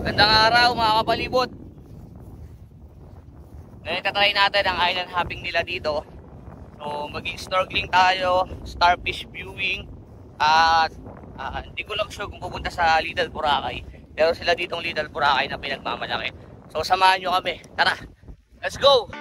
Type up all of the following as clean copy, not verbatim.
Gandang araw mga kapalibot. Ngayon tatry natin ang island hopping nila dito. So maging snorkeling tayo, starfish viewing, at hindi ko lang sure kung pupunta sa Little Boracay. Pero sila ditong Little Boracay na pinagmamalaki. So samahan nyo kami. Tara, let's go!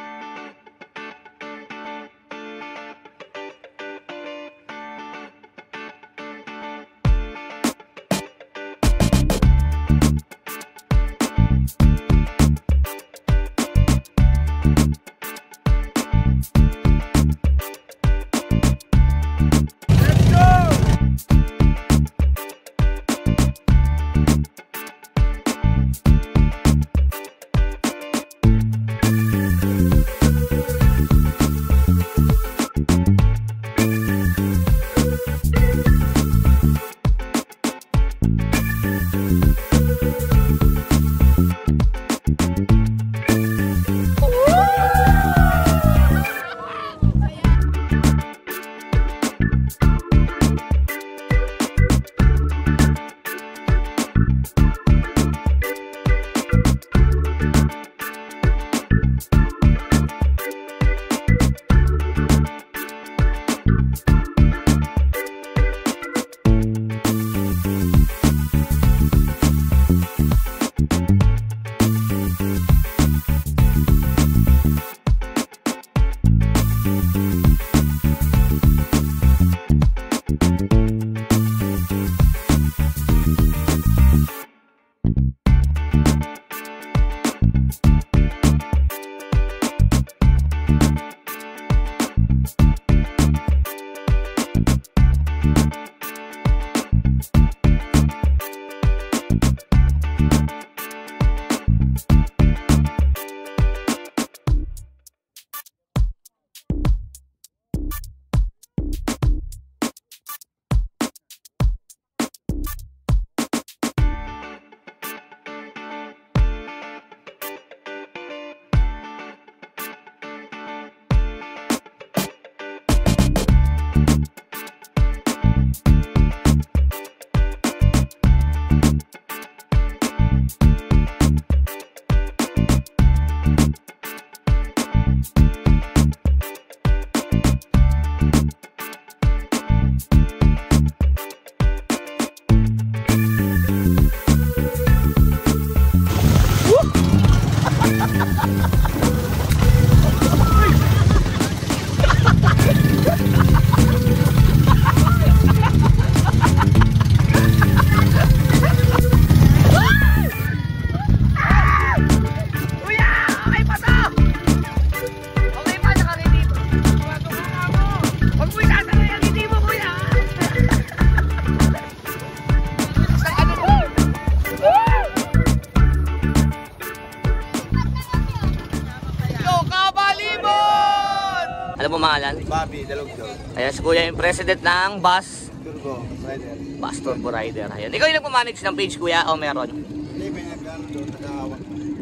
Ano po pangalan? Bobby Dalugdog. Ayan, si Kuya yung president ng Bus Turbo Rider. Bus Turbo Rider. Ayan. Ikaw yung nagmamanage ng page, Kuya, o meron? Hindi, may nagano doon, nag-aawak.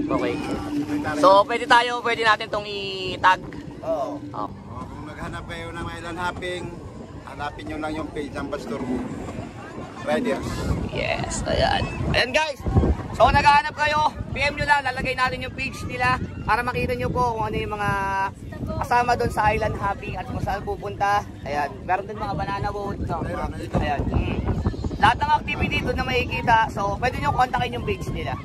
Okay. So, pwede natin itong i-tag? Oo. Oh. Kung naghanap kayo ng island hopping, hanapin nyo lang yung page ng Bus Turbo Riders. Yes, ayan. Ayan guys, so kung naghahanap kayo, PM nyo lang, lalagay natin yung page nila para makita nyo po kung ano yung mga kasama doon sa island hopping at kung saan pupunta. Ayan, meron din mga banana boat. So, ayan. Lahat ng activity doon na makikita, so pwede nyo kontakin yung page nila.